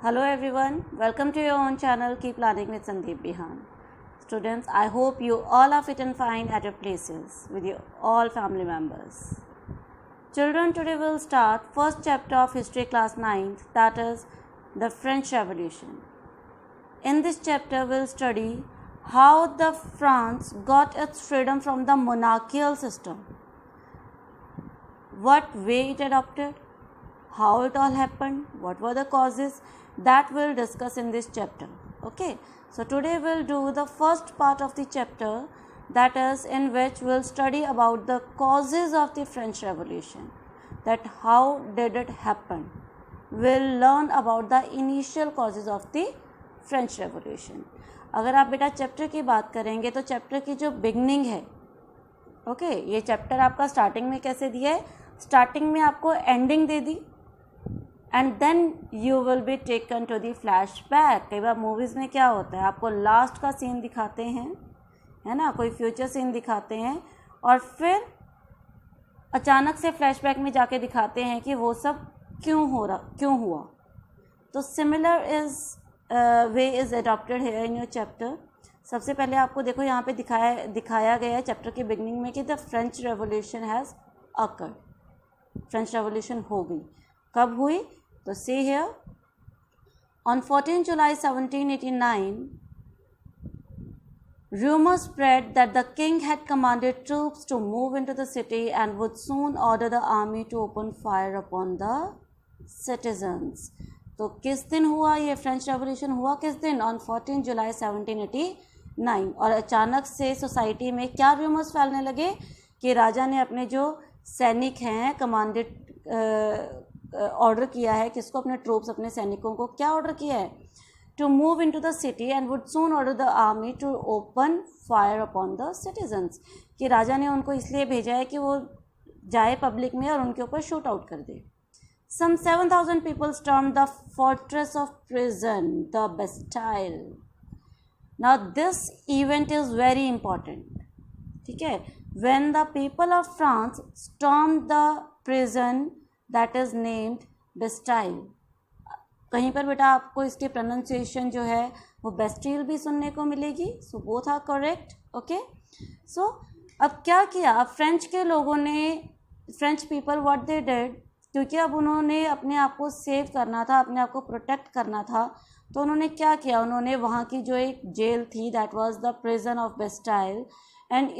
Hello everyone, welcome to your own channel Keep Learning with Sandeep Bihan. Students, I hope you all are fit and fine at your places with your all family members. Children, today we'll start first chapter of History class 9th, that is the French Revolution. In this chapter we'll study how the France got its freedom from the monarchical system, what way it adopted, how it all happened, what were the causes, that we'll discuss in this chapter. Okay, so today we'll do the first part of the chapter, that is in which we'll study about the causes of the French Revolution, that how did it happen. We'll learn about the initial causes of the French Revolution. अगर आप बेटा chapter की बात करेंगे तो chapter की जो beginning है, ओके, ये चैप्टर आपका स्टार्टिंग में कैसे दिया है, स्टार्टिंग में आपको एंडिंग दे दी and then you will be taken to the flashback. कई बार मूवीज़ में क्या होता है, आपको लास्ट का सीन दिखाते हैं, है ना, कोई फ्यूचर सीन दिखाते हैं और फिर अचानक से फ्लैशबैक में जाके दिखाते हैं कि वो सब क्यों हुआ. तो similar is way is adopted here in your chapter. सबसे पहले आपको देखो यहाँ पे दिखाया गया है चैप्टर की बिगनिंग में कि the French revolution has occurred. French revolution हो गई. कब हुई? तो see here, on 14 July 1789 rumors spread that the king had commanded troops to move into the city and would soon order the army to open fire upon the citizens. तो किस दिन हुआ ये फ्रेंच रेवोल्यूशन? हुआ किस दिन? On 14 July 1789. और अचानक से सोसाइटी में क्या रूमर्स फैलने लगे कि राजा ने अपने जो सैनिक हैं कमांडेड ऑर्डर किया है, किसको? अपने ट्रूप्स, अपने सैनिकों को क्या ऑर्डर किया है? To move in to the city and would soon order the army to open fire upon the citizens. कि राजा ने उनको इसलिए भेजा है कि वो जाए पब्लिक में और उनके ऊपर शूट आउट कर दे. Some 7,000 people stormed the fortress of prison, the Bastille. Now this event is very important. ठीक है? When the people of France stormed the prison that is named Bastille. कहीं पर बेटा आपको इसके प्रोनाउंसिएशन जो है वो बेस्टिल भी सुनने को मिलेगी. So both are correct. Okay, so अब क्या किया? अब फ्रेंच के लोगों ने, French people what they did, क्योंकि अब उन्होंने अपने आप को सेव करना था, अपने आप को प्रोटेक्ट करना था, तो उन्होंने क्या किया? उन्होंने वहाँ की जो एक जेल थी, that was the prison of Bastille, and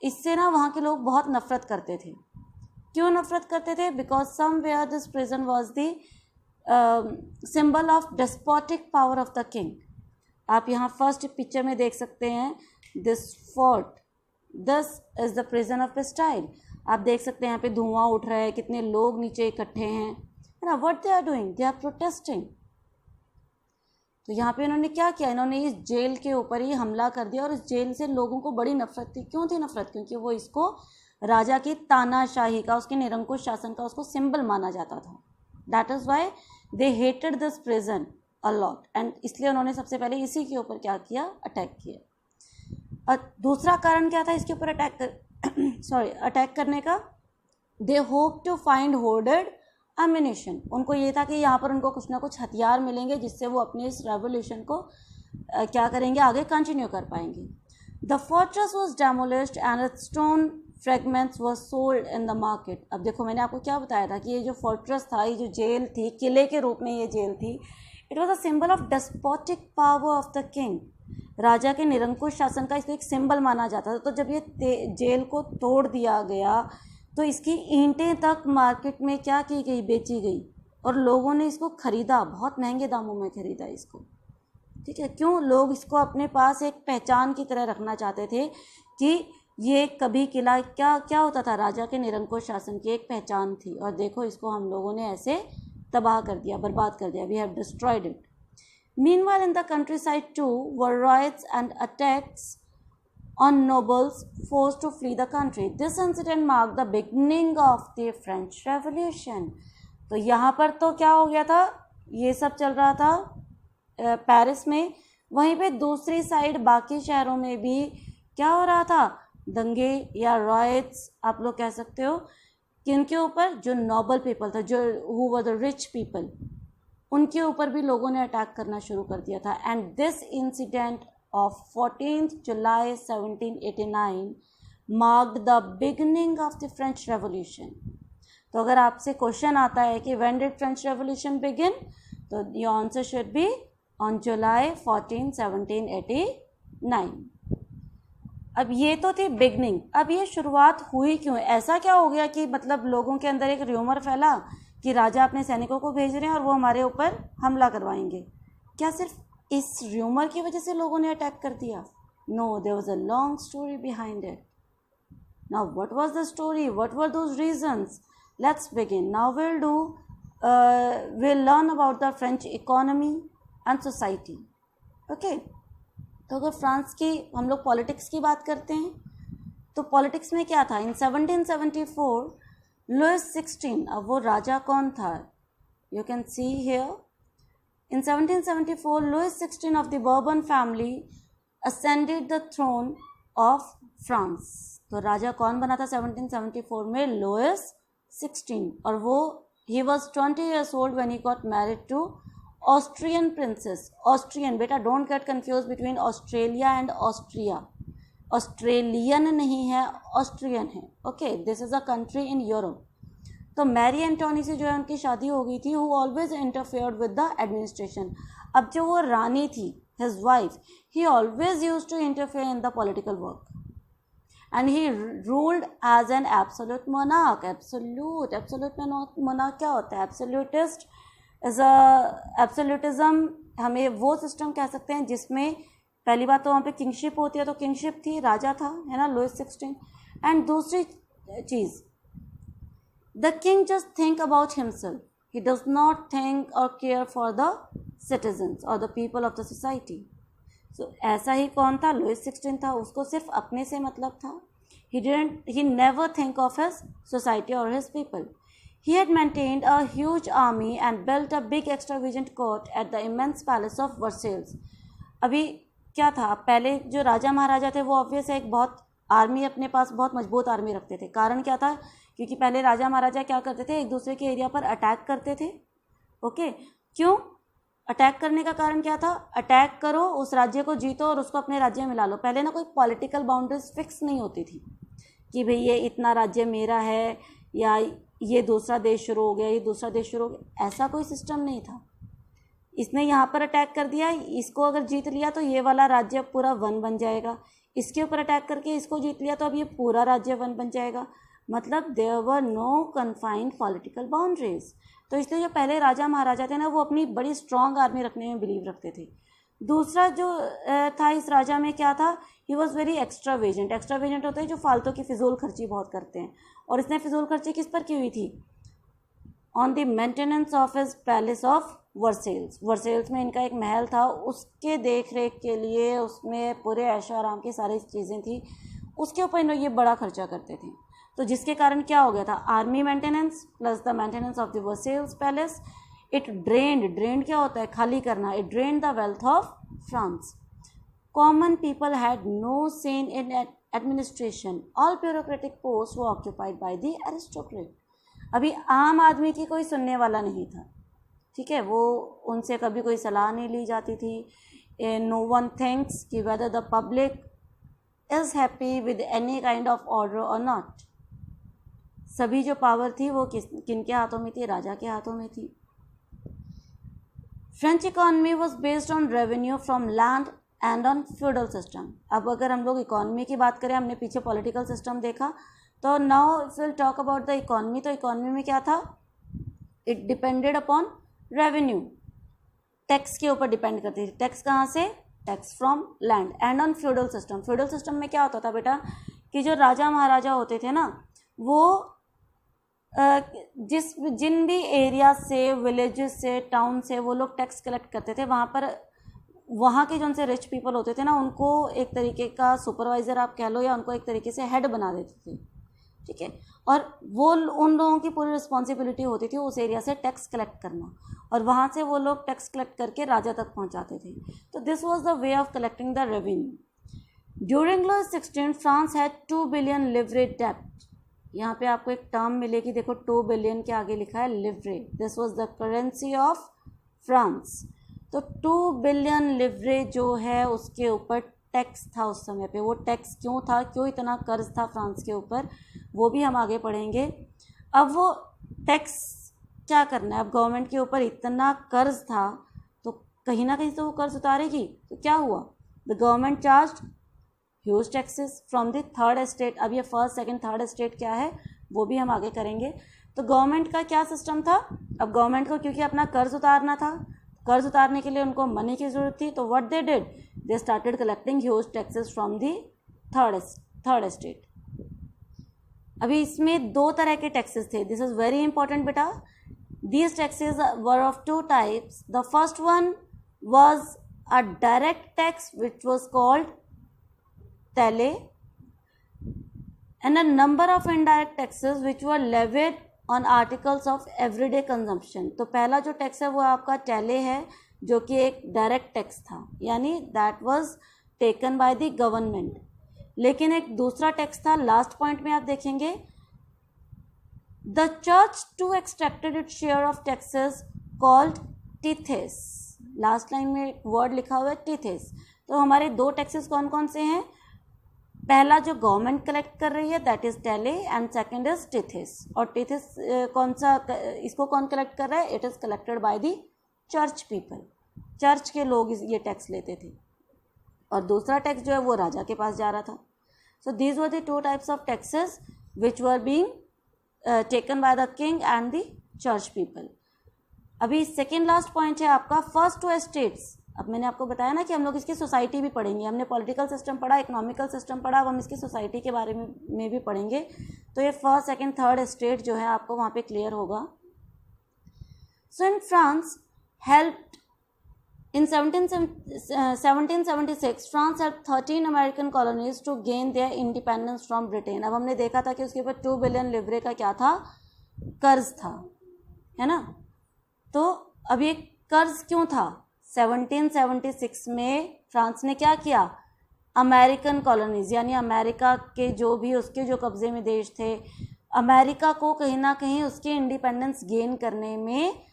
इससे ना वहाँ के लोग बहुत नफ़रत करते थे. क्यों नफ़रत करते थे? Because somewhere this prison was the symbol of despotic power of the king. आप यहाँ फर्स्ट पिक्चर में देख सकते हैं this fort, this is the prison of Bastille. आप देख सकते हैं यहाँ पे धुआं उठ रहा है, कितने लोग नीचे इकट्ठे हैं, है ना. What they are doing? They are protesting. तो यहाँ पे इन्होंने क्या किया? इन्होंने इस जेल के ऊपर ही हमला कर दिया और इस जेल से लोगों को बड़ी नफरत थी. क्यों थी नफरत? क्योंकि वो इसको राजा की तानाशाही का, उसके निरंकुश शासन का उसको सिंबल माना जाता था. That is why they hated this prison a lot, and इसलिए उन्होंने सबसे पहले इसी के ऊपर क्या किया? अटैक किया. और दूसरा कारण क्या था इसके ऊपर अटैक करने का? They hope to find hoarded ammunition. उनको ये था कि यहाँ पर उनको कुछ ना कुछ हथियार मिलेंगे जिससे वो अपने इस रेवोल्यूशन को क्या करेंगे? आगे कंटिन्यू कर पाएंगे. The fortress was demolished and its stone fragments was sold in the market. अब देखो मैंने आपको क्या बताया था कि ये जो फोर्ट्रेस था, ये जो जेल थी, किले के रूप में ये जेल थी, it was a symbol of despotic power of the king. राजा के निरंकुश शासन का इसको एक सिंबल माना जाता था. तो जब ये जेल को तोड़ दिया गया तो इसकी ईंटें तक मार्केट में क्या की गई? बेची गई, और लोगों ने इसको ख़रीदा, बहुत महंगे दामों में ख़रीदा इसको. ठीक है, क्यों? लोग इसको अपने पास एक पहचान की तरह रखना चाहते थे कि ये कभी किला क्या होता था? राजा के निरंकुश शासन की एक पहचान थी. और देखो इसको हम लोगों ने ऐसे तबाह कर दिया, बर्बाद कर दिया. We have destroyed it. Meanwhile, in the countryside too were riots and attacks on nobles forced to flee the country. This incident marked the beginning of the French Revolution. तो यहाँ पर तो क्या हो गया था? ये सब चल रहा था पेरिस में. वहीं पे दूसरी साइड बाकी शहरों में भी क्या हो रहा था? दंगे या राइट्स आप लोग कह सकते हो. किनके ऊपर? जो नोबल पीपल था, जो who were the rich people, उनके ऊपर भी लोगों ने अटैक करना शुरू कर दिया था। And this incident of 14 July 1789 marked the beginning of the French revolution. तो अगर आपसे क्वेश्चन आता है कि when did French revolution begin, तो your answer should be on July 14, 1789। अब ये तो थी बिगनिंग। अब ये शुरुआत हुई क्यों? ऐसा क्या हो गया कि मतलब लोगों के अंदर एक र्यूमर फैला कि राजा अपने सैनिकों को भेज रहे हैं और वो हमारे ऊपर हमला करवाएंगे? क्या सिर्फ इस र्यूमर की वजह से लोगों ने अटैक कर दिया? No, there was a long story behind it. Now what was the story? What were those reasons? Let's begin. Now we'll learn about the French economy and society. Okay, तो अगर France की हम लोग politics की बात करते हैं तो पॉलिटिक्स में क्या था? इन 1774 लुइस 16, अब वो राजा कौन था? You can see here, in 1774 Louis 16 of the Bourbon family ascended the throne of France। तो राजा कौन बना था 1774 में? लुइस 16। और वो he was 20 years old when he got married to Austrian princess। Austrian, बेटा don't get confused between Australia and Austria। Australian नहीं है, Austrian है। Okay, this is a country in Europe। तो मैरी एंटोनी से जो है उनकी शादी हो गई थी, who always interfered with the administration। अब जो वो रानी थी, his wife, he always used to interfere in the political work and he ruled as an absolute monarch। absolute monarch क्या होता है? absolutist is a absolutism, हमें वो सिस्टम कह सकते हैं जिसमें पहली बात तो वहाँ पे किंगशिप होती है, तो किंगशिप थी, राजा था, है ना, लुइस 16। एंड दूसरी चीज़, the king just think about himself, he does not think और केयर फॉर द सिटीजन्स और the people of the society. तो ऐसा ही कौन था? लुइस 16 था। उसको सिर्फ अपने से मतलब था। he never think of his society or his people। He had maintained a huge army and built a big extravagant court at the immense palace of Versailles। अभी क्या था? पहले जो राजा महाराजा थे वो ऑब्वियस है एक बहुत आर्मी अपने पास, बहुत मजबूत आर्मी रखते थे। कारण क्या था? क्योंकि पहले राजा महाराजा क्या करते थे? एक दूसरे के एरिया पर अटैक करते थे। ओके, क्यों अटैक करने का कारण क्या था? अटैक करो, उस राज्य को जीतो और उसको अपने राज्य में मिला लो। पहले ना कोई पॉलिटिकल बाउंड्रीज फिक्स नहीं होती थी कि भाई ये इतना राज्य मेरा है या ये दूसरा देश शुरू हो गया, ये दूसरा देश शुरू हो गया, ऐसा कोई सिस्टम नहीं था। इसने यहाँ पर अटैक कर दिया, इसको अगर जीत लिया तो ये वाला राज्य पूरा वन बन जाएगा, इसके ऊपर अटैक करके इसको जीत लिया तो अब ये पूरा राज्य वन बन जाएगा। मतलब there were no confined political boundaries. तो इसलिए जो पहले राजा महाराजा थे ना, वो अपनी बड़ी स्ट्रॉन्ग आर्मी रखने में बिलीव रखते थे। दूसरा जो था इस राजा में क्या था? He was very extravagant. Extravagant होते हैं जो फालतू की फिजूल खर्ची बहुत करते हैं, और इसने फिजूल खर्ची किस पर की हुई थी? On the maintenance of his palace of Versailles. Versailles में इनका एक महल था, उसके देख रेख के लिए उसमें पूरे ऐशो आराम की सारी चीज़ें थी, उसके ऊपर इन लोग ये बड़ा खर्चा करते थे। तो जिसके कारण क्या हो गया था? Army maintenance plus the maintenance of the Versailles palace, it drained क्या होता है? खाली करना। It drained the wealth of France. Common people had no say in administration. All bureaucratic post वो ऑक्यूपाइड बाय द एरिस्टोक्रेट। अभी आम आदमी की कोई सुनने वाला नहीं था, ठीक है, वो उनसे कभी कोई सलाह नहीं ली जाती थी। नो वन थिंक्स कि whether the public is happy with any kind of order और नॉट। सभी जो पावर थी वो किन के हाथों में थी? राजा के हाथों में थी। French economy was based on revenue from land and on feudal system. अब अगर हम लोग इकोनॉमी की बात करें, हमने पीछे पॉलिटिकल सिस्टम देखा, तो now if will talk about the economy, तो इकोनॉमी में क्या था? It depended upon revenue, tax के ऊपर डिपेंड करती थी। टैक्स कहाँ से? Tax from land and on feudal system. Feudal system में क्या होता था बेटा कि जो राजा महाराजा होते थे ना, वो जिन भी एरिया से, विलेजेस से, टाउन से वो लोग टैक्स कलेक्ट करते थे, वहाँ पर वहाँ के जो उनसे रिच पीपल होते थे ना, उनको एक तरीके का सुपरवाइज़र आप कह लो, या उनको एक तरीके से हेड बना देते थे, ठीक है। और वो उन लोगों की पूरी रिस्पॉन्सिबिलिटी होती थी उस एरिया से टैक्स कलेक्ट करना, और वहाँ से वो लोग टैक्स कलेक्ट करके राजा तक पहुँचाते थे। तो this was the way of collecting the revenue. During Louis 16 France had 2 billion livre डेब्ट। यहाँ पे आपको एक टर्म मिलेगी, देखो 2 बिलियन के आगे लिखा है livre. This was the currency of France. तो 2 बिलियन लिवरे जो है उसके ऊपर टैक्स था उस समय पे। वो टैक्स क्यों था, क्यों इतना कर्ज था फ्रांस के ऊपर, वो भी हम आगे पढ़ेंगे। अब वो टैक्स क्या करना है, अब गवर्नमेंट के ऊपर इतना कर्ज था तो कहीं ना कहीं तो वो कर्ज उतारेगी। तो क्या हुआ, the government charge huge taxes from the third estate. अब ये फर्स्ट सेकंड थर्ड एस्टेट क्या है वो भी हम आगे करेंगे। तो गवर्नमेंट का क्या सिस्टम था, अब गवर्नमेंट को क्योंकि अपना कर्ज उतारना था, कर्ज उतारने के लिए उनको मनी की जरूरत थी, तो what they did, they started collecting huge taxes from the third estate. अभी इसमें 2 तरह के टैक्सेस थे, दिस इज वेरी इंपॉर्टेंट बेटा। These taxes were of 2 types. The first one was a direct tax which was called tele, and a number of indirect taxes which were levied on articles of everyday consumption। तो पहला जो tax है वो आपका टेले है, जो कि एक डायरेक्ट टैक्स था, यानी that was taken by the government. लेकिन एक दूसरा टैक्स था, लास्ट पॉइंट में आप देखेंगे, the church too extracted its share of taxes called tithes. Last line में एक वर्ड लिखा हुआ है टिथेस। तो हमारे 2 टैक्सेस कौन कौन से हैं, पहला जो गवर्नमेंट कलेक्ट कर रही है that is taille, and second is tithes. और टिथेस कौन सा, इसको कौन कलेक्ट कर रहा है, it is collected by the church people. Church के लोग ये टैक्स लेते थे, और दूसरा टैक्स जो है वो राजा के पास जा रहा था। So these were the 2 types of taxes which were being taken by the king and the church people. अभी सेकेंड लास्ट पॉइंट है आपका फर्स्ट 2 एस्टेट्स। अब मैंने आपको बताया ना कि हम लोग इसकी सोसाइटी भी पढ़ेंगे, हमने पॉलिटिकल सिस्टम पढ़ा, इकोनॉमिकल सिस्टम पढ़ा, अब हम इसकी सोसाइटी के बारे में भी पढ़ेंगे। तो ये फर्स्ट सेकेंड थर्ड एस्टेट जो है आपको वहाँ पे क्लियर होगा। So in France helped in 1776 France help 13 American colonies to gain their independence from Britain. अब हमने देखा था कि उसके ऊपर 2 बिलियन लिवरे का क्या था, कर्ज था, है ना। तो अब ये कर्ज क्यों था, 1776 में फ्रांस ने क्या किया, अमेरिकन कॉलोनीज यानी अमेरिका के जो भी उसके जो कब्जे में देश थे, अमेरिका को कहीं ना कहीं उसके इंडिपेंडेंस गेन करने में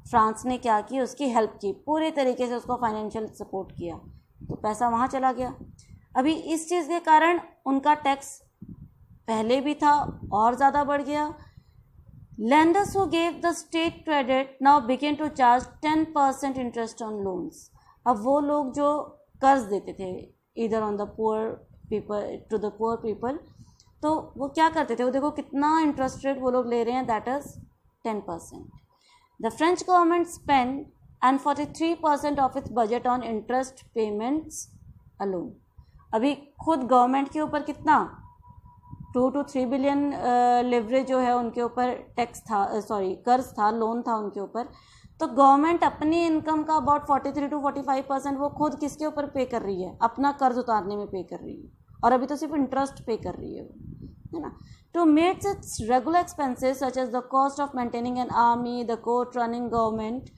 फ्रांस ने क्या की, उसकी हेल्प की, पूरे तरीके से उसको फाइनेंशियल सपोर्ट किया। तो पैसा वहाँ चला गया। अभी इस चीज़ के कारण उनका टैक्स पहले भी था और ज़्यादा बढ़ गया। Lenders who gave the state credit now began to charge 10% interest on loans। अब वो लोग जो कर्ज देते थे इधर on the poor people to the poor people, तो वो क्या करते थे, वो देखो कितना इंटरेस्ट रेट वो लोग ले रहे हैं, that is 10%। The French government spend and 43% of its budget on interest payments alone. अभी खुद गवर्नमेंट के ऊपर कितना 2 to 3 बिलियन लिवरेज जो है उनके ऊपर टैक्स था, कर्ज था, लोन था उनके ऊपर। तो गवर्नमेंट अपनी इनकम का अबाउट 43 to 45% वो खुद किसके ऊपर पे कर रही है, अपना कर्ज उतारने में पे कर रही है, और अभी तो सिर्फ इंटरेस्ट पे कर रही है ना। To meet its regular expenses such as the cost of maintaining an army, the court, running government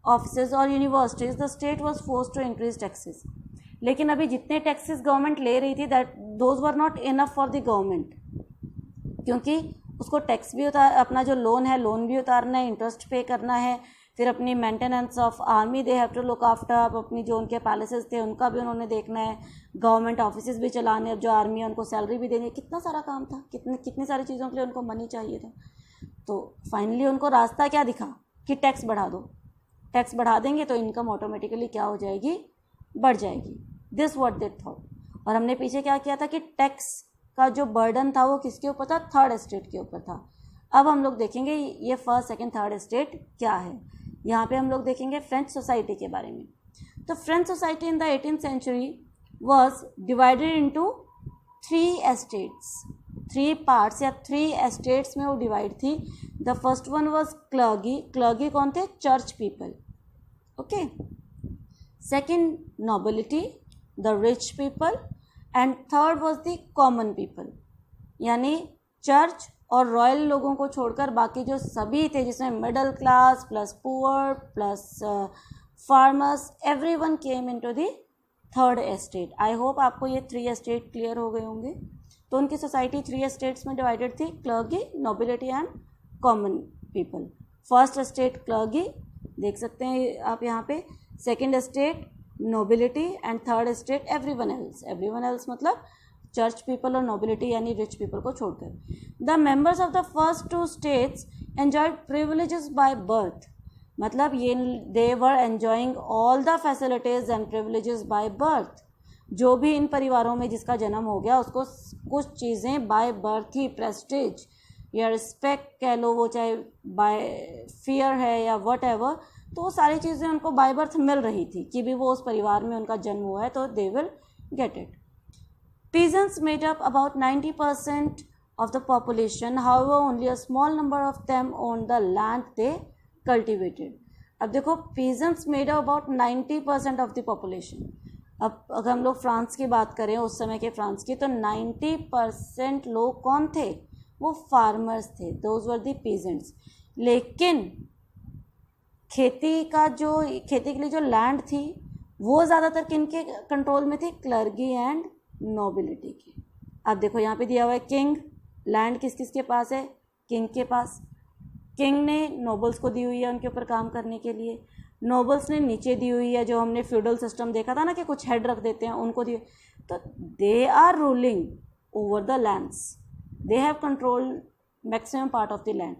offices और universities, the state was forced to increase taxes. लेकिन अभी जितने टैक्सेस गवर्नमेंट ले रही थी that those were not enough for the government, क्योंकि उसको tax भी अपना जो लोन है लोन भी उतारना है, इंटरेस्ट पे करना है, फिर अपनी maintenance of army they have to look after, अब अपनी जो उनके पैलेसेस थे उनका भी उन्होंने देखना है, गवर्नमेंट ऑफिसेज भी चलाने, अब जो आर्मी है उनको सैलरी भी देनी है, कितना सारा काम था, कितनी सारी चीज़ों के लिए उनको मनी चाहिए था। तो फाइनली उनको रास्ता क्या दिखा कि टैक्स बढ़ा दो, टैक्स बढ़ा देंगे तो इनकम ऑटोमेटिकली क्या हो जाएगी, बढ़ जाएगी। This what they thought. और हमने पीछे क्या किया था कि टैक्स का जो बर्डन था वो किसके ऊपर था, थर्ड एस्टेट के ऊपर था। अब हम लोग देखेंगे ये फर्स्ट सेकंड थर्ड एस्टेट क्या है। यहाँ पे हम लोग देखेंगे फ्रेंच सोसाइटी के बारे में। तो French society in the 18th century was divided into 3 estates, 3 parts या 3 एस्टेट्स में वो डिवाइड थी। The first one was clergy, clergy कौन थे, church people, okay. Second nobility, the rich people, and third was the common people, यानी church और royal लोगों को छोड़कर बाकी जो सभी थे, जिसमें middle class plus poor plus farmers, everyone came into the third estate. I hope आपको ये 3 एस्टेट क्लियर हो गए होंगे। तो उनकी सोसाइटी 3 एस्टेट्स में डिवाइडेड थी, clergy, nobility and common people. First estate clergy, देख सकते हैं आप यहाँ पे, second state nobility and third state everyone else मतलब चर्च पीपल और नोबिलिटी यानी रिच पीपल को छोड़कर। The members of the first two estates enjoyed privileges by birth, मतलब ये they were enjoying all the facilities and privileges by birth. जो भी इन परिवारों में जिसका जन्म हो गया उसको कुछ चीज़ें बाय बर्थ ही, प्रेस्टीज या रिस्पेक्ट कह लो, वो चाहे बाय फियर है या वट एवर, तो वो सारी चीज़ें उनको बाय बर्थ मिल रही थी कि भी वो उस परिवार में उनका जन्म हुआ है तो they will get it. Peasants made up about 90% of the population. However, only a small number of them owned the land they cultivated. अब देखो, peasants made up about 90% of the population. अब अगर हम लोग फ्रांस की बात करें, उस समय के फ्रांस की, तो 90% लोग कौन थे? वो फार्मर्स थे, those were the peasants. लेकिन खेती के लिए जो लैंड थी वो ज़्यादातर किनके कंट्रोल में थी? क्लर्गी एंड नोबिलिटी की। अब देखो यहाँ पे दिया हुआ है किंग, लैंड किस किस के पास है? किंग के पास। किंग ने नोबल्स को दी हुई है उनके ऊपर काम करने के लिए, नोबल्स ने नीचे दी हुई है, जो हमने फ्यूडल सिस्टम देखा था ना कि कुछ हेड रख देते हैं, उनको दी। तो they are ruling over the lands, they have control maximum part of the land.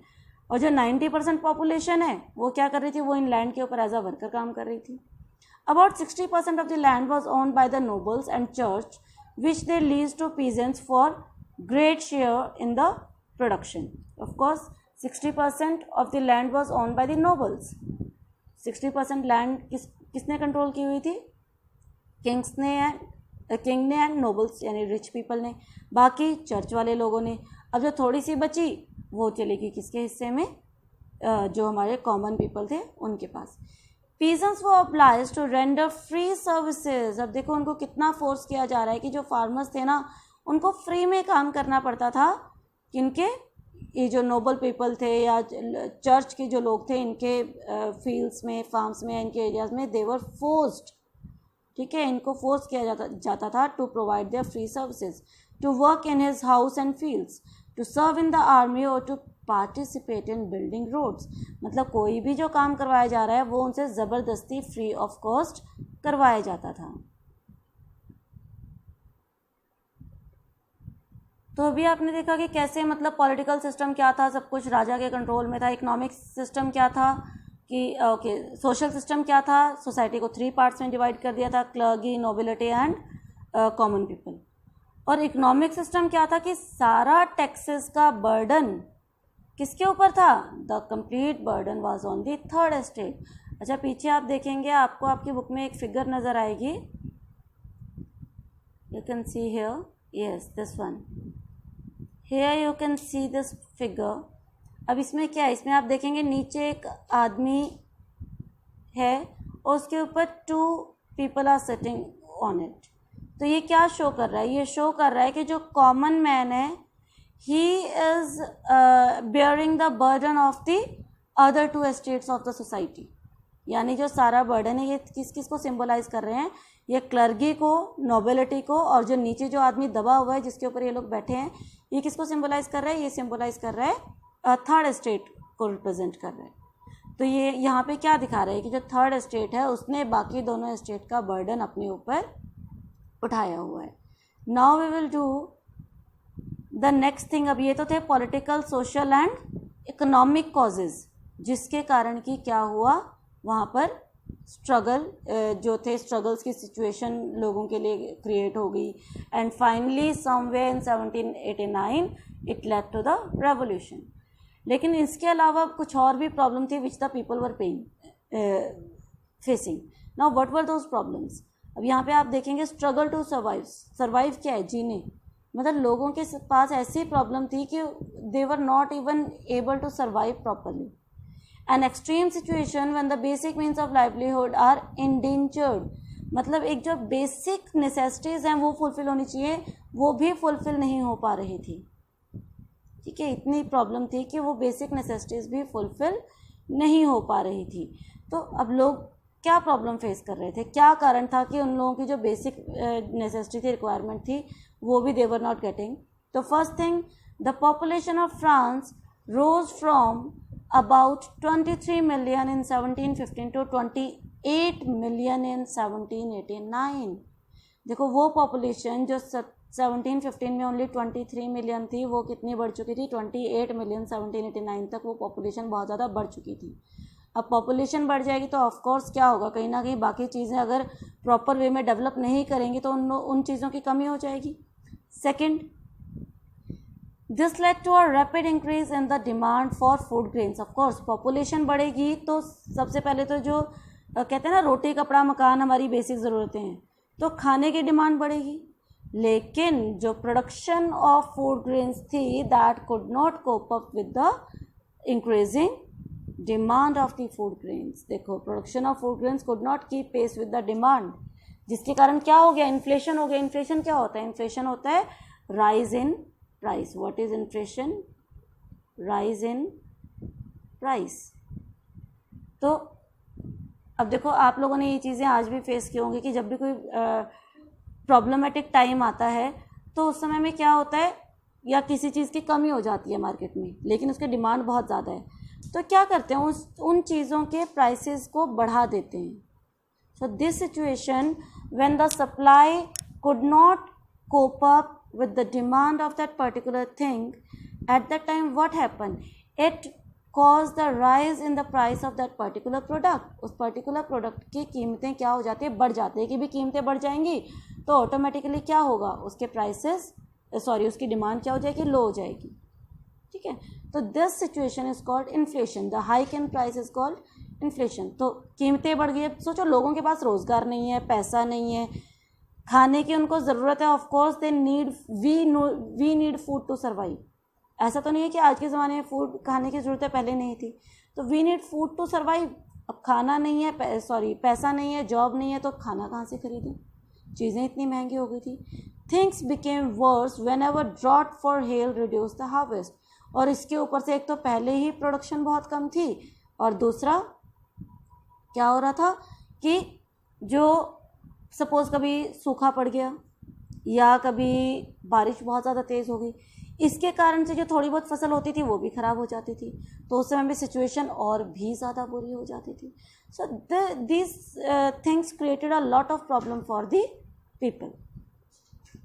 और जो 90% पॉपुलेशन है वो क्या कर रही थी? वो इन लैंड के ऊपर एज अ वर्कर काम कर रही थी। About 60% of the land was owned by the nobles and church, which they leased to peasants for great share in the production. Of course, 60% of the land was owned by the nobles. 60% land किसने control की हुई थी? King ने and nobles यानी rich people ने, बाकी church वाले लोगों ने। अब जो थोड़ी सी बची वो चलेगी किसके हिस्से में? जो हमारे कॉमन पीपल थे उनके पास। Peasants were obliged to render free services. अब देखो उनको कितना फोर्स किया जा रहा है कि जो फार्मर्स थे ना उनको फ्री में काम करना पड़ता था। किनके? ये जो नोबल पीपल थे या चर्च के जो लोग थे, इनके फील्ड्स में, फार्म्स में, इनके एरियाज में दे वर फोर्स्ड, ठीक है, इनको फोर्स किया जाता था to provide their free services, to work in his house and fields, to serve in the army और to participate in building roads. मतलब कोई भी जो काम करवाया जा रहा है वो उनसे ज़बरदस्ती फ्री ऑफ कॉस्ट करवाया जाता था। तो अभी आपने देखा कि कैसे मतलब पॉलिटिकल सिस्टम क्या था, सब कुछ राजा के कंट्रोल में था। इकोनॉमिक सिस्टम क्या था कि सोशल सिस्टम क्या था? सोसाइटी को 3 पार्ट्स में डिवाइड कर दिया था, clergy, nobility and common people. और इकोनॉमिक सिस्टम क्या था कि सारा टैक्सेस का बर्डन किसके ऊपर था? The complete burden was on the third estate. अच्छा, पीछे आप देखेंगे, आपको आपकी बुक में एक फिगर नज़र आएगी, you can see here, yes this one, here you can see this figure. अब इसमें क्या है? इसमें आप देखेंगे नीचे एक आदमी है और उसके ऊपर 2 people are sitting on it. तो ये क्या शो कर रहा है? ये शो कर रहा है कि जो कॉमन मैन है he is bearing the burden of the other 2 estates of the society। यानी जो सारा बर्डन है ये किस किस को सिंबलाइज कर रहे हैं? ये क्लर्गी को, नोबिलिटी को, और जो नीचे जो आदमी दबा हुआ है जिसके ऊपर ये लोग बैठे हैं, ये किसको सिंबलाइज कर रहा है? ये सिंबलाइज कर रहा है थर्ड एस्टेट को रिप्रेजेंट कर रहा है। तो ये यहाँ पे क्या दिखा रहा है कि जो थर्ड एस्टेट है उसने बाकी दोनों एस्टेट का बर्डन अपने ऊपर उठाया हुआ है। Now we will do the next thing. अब ये तो थे political, social and economic causes जिसके कारण कि क्या हुआ, वहाँ पर स्ट्रगल जो थे, स्ट्रगल्स की सिचुएशन लोगों के लिए क्रिएट हो गई and finally somewhere in 1789 it led to the revolution. लेकिन इसके अलावा कुछ और भी प्रॉब्लम थी which the people were facing. Now what were those problems? अब यहाँ पे आप देखेंगे स्ट्रगल टू सर्वाइव। सर्वाइव क्या है? जीने। मतलब लोगों के पास ऐसी प्रॉब्लम थी कि they were not even able to survive properly. An extreme situation when the basic means of livelihood are endangered. मतलब एक जो बेसिक नेसेसिटीज़ हैं वो फुलफिल होनी चाहिए, वो भी फुलफिल नहीं हो पा रही थी। ठीक है, इतनी प्रॉब्लम थी कि वो बेसिक नेसेसिटीज़ भी फुलफिल नहीं हो पा रही थी। तो अब लोग क्या प्रॉब्लम फेस कर रहे थे? क्या कारण था कि उन लोगों की जो बेसिक नेसेसिटी थी, रिक्वायरमेंट थी, वो भी दे वर नॉट गेटिंग। तो first thing, the population of France rose from about 23 million in 1715 to 28 million in 1789. देखो वो पॉपुलेशन जो 1715 में ओनली 23 मिलियन थी, वो कितनी बढ़ चुकी थी, 28 मिलियन 1789 तक वो पॉपुलेशन बहुत ज़्यादा बढ़ चुकी थी। अब पॉपुलेशन बढ़ जाएगी तो ऑफ कोर्स क्या होगा, कहीं ना कहीं बाकी चीज़ें अगर प्रॉपर वे में डेवलप नहीं करेंगी तो उन चीज़ों की कमी हो जाएगी। Second, this led to a rapid increase in the demand for food grains. Of course population बढ़ेगी तो सबसे पहले तो जो कहते हैं ना रोटी कपड़ा मकान हमारी बेसिक ज़रूरतें हैं, तो खाने की डिमांड बढ़ेगी, लेकिन जो प्रोडक्शन ऑफ फूड ग्रेन्स थी that could not cope up with the increasing demand of the food grains. देखो production of food grains could not keep pace with the demand, जिसके कारण क्या हो गया, इन्फ्लेशन हो गया। इन्फ्लेशन क्या होता है, इन्फ्लेशन होता है rise in price. What is inflation, rise in price. तो अब देखो आप लोगों ने ये चीज़ें आज भी फेस की होंगी कि जब भी कोई प्रॉब्लमैटिक टाइम आता है तो उस समय में क्या होता है, या किसी चीज़ की कमी हो जाती है मार्केट में लेकिन उसकी डिमांड बहुत ज़्यादा है, तो क्या करते हैं उन चीज़ों के प्राइसेस को बढ़ा देते हैं। So this situation when the supply could not cope up with the demand of that particular thing, at that time what happen, it cause the rise in the price of that particular product. उस particular product की कीमतें क्या हो जाती है, बढ़ जाती है। कि भी कीमतें बढ़ जाएंगी तो ऑटोमेटिकली क्या होगा, उसके प्राइसेस उसकी डिमांड क्या हो जाएगी, लो हो जाएगी। ठीक है, तो this situation is called inflation. The hike in price is called inflation. तो कीमतें बढ़ गई। अब सोचो लोगों के पास रोजगार नहीं है, पैसा नहीं है, खाने की उनको ज़रूरत है, of course they need we need food to survive. ऐसा तो नहीं है कि आज के ज़माने में फूड खाने की ज़रूरत है, पहले नहीं थी। तो we need food to survive. अब खाना नहीं है, पैसा नहीं है, जॉब नहीं है, तो खाना कहाँ से खरीदें, चीज़ें इतनी महंगी हो गई थी। Things became worse whenever drought or hail reduce the harvest. और इसके ऊपर से एक तो पहले ही प्रोडक्शन बहुत कम थी, और दूसरा क्या हो रहा था कि जो सपोज़ कभी सूखा पड़ गया या कभी बारिश बहुत ज़्यादा तेज़ हो गई, इसके कारण से जो थोड़ी बहुत फसल होती थी वो भी ख़राब हो जाती थी, तो उस समय में सिचुएशन और भी ज़्यादा बुरी हो जाती थी। So this things created a lot of problem for the people.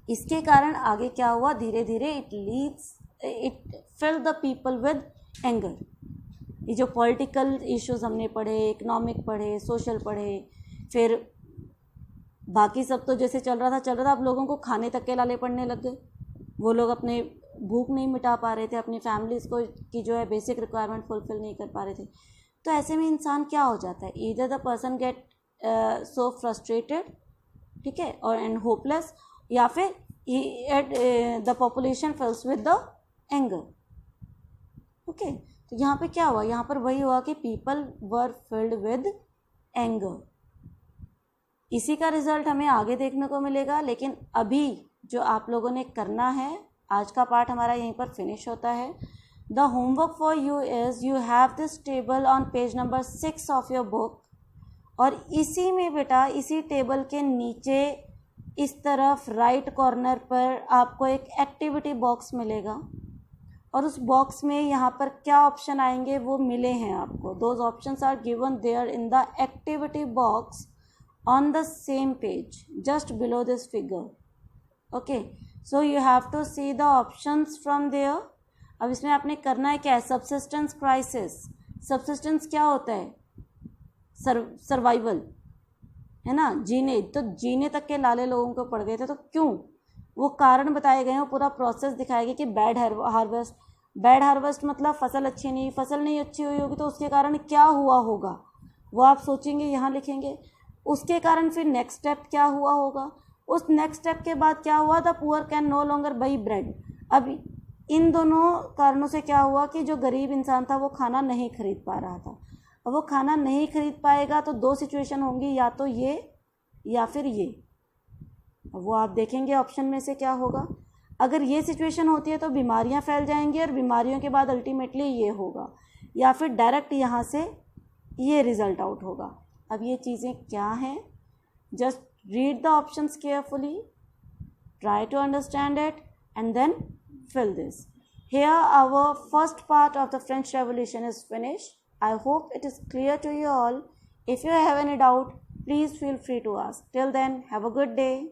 इसके कारण आगे क्या हुआ, धीरे धीरे it fill the people with anger. ये जो पॉलिटिकल इश्यूज हमने पढ़े, इकोनॉमिक पढ़े, सोशल पढ़े, फिर बाकी सब तो जैसे चल रहा था, अब लोगों को खाने तक के लाले पड़ने लग गए। वो लोग अपने भूख नहीं मिटा पा रहे थे, अपनी फैमिलीज़ को की जो है बेसिक रिक्वायरमेंट फुलफिल नहीं कर पा रहे थे। तो ऐसे में इंसान क्या हो जाता है, either the person get so frustrated, ठीक है, और एंड होपलेस, या फिर the population fills with the anger. Okay, तो यहाँ पे क्या हुआ, यहाँ पर वही हुआ कि people were filled with anger. इसी का रिजल्ट हमें आगे देखने को मिलेगा, लेकिन अभी जो आप लोगों ने करना है, आज का पार्ट हमारा यहीं पर फिनिश होता है। The homework for you is you have this table on page number 6 of your book, और इसी में बेटा, इसी टेबल के नीचे इस तरफ राइट कॉर्नर पर आपको एक एक्टिविटी बॉक्स मिलेगा, और उस बॉक्स में यहाँ पर क्या ऑप्शन आएंगे वो मिले हैं आपको। Those options are given there in the activity box on the same page just below this figure. Okay, so you have to see the options from there. अब इसमें आपने करना है क्या है, सबसिस्टेंस क्राइसिस। सबसिस्टेंस क्या होता है, सर्वाइवल है ना, जीने, तो जीने तक के लाले लोगों को पड़ गए थे। तो क्यों, वो कारण बताए गए हैं, पूरा प्रोसेस दिखाया गया कि बैड हार्वेस्ट मतलब फसल नहीं अच्छी हुई होगी, तो उसके कारण क्या हुआ होगा वो आप सोचेंगे, यहाँ लिखेंगे। उसके कारण फिर नेक्स्ट स्टेप क्या हुआ होगा, उस नेक्स्ट स्टेप के बाद क्या हुआ, the poor can no longer buy bread. अब इन दोनों कारणों से क्या हुआ कि जो गरीब इंसान था वो खाना नहीं खरीद पा रहा था। अब वो खाना नहीं खरीद पाएगा तो दो सिचुएशन होंगी, या तो ये या फिर ये। अब वो आप देखेंगे ऑप्शन में से क्या होगा। अगर ये सिचुएशन होती है तो बीमारियां फैल जाएंगी, और बीमारियों के बाद अल्टीमेटली ये होगा, या फिर डायरेक्ट यहाँ से ये रिजल्ट आउट होगा। अब ये चीज़ें क्या हैं, just read the options carefully, try to understand it and then fill this. Here our first part of the French Revolution is finished. I hope it is clear to you all. If you have any doubt, please feel free to ask. Till then, have a good day.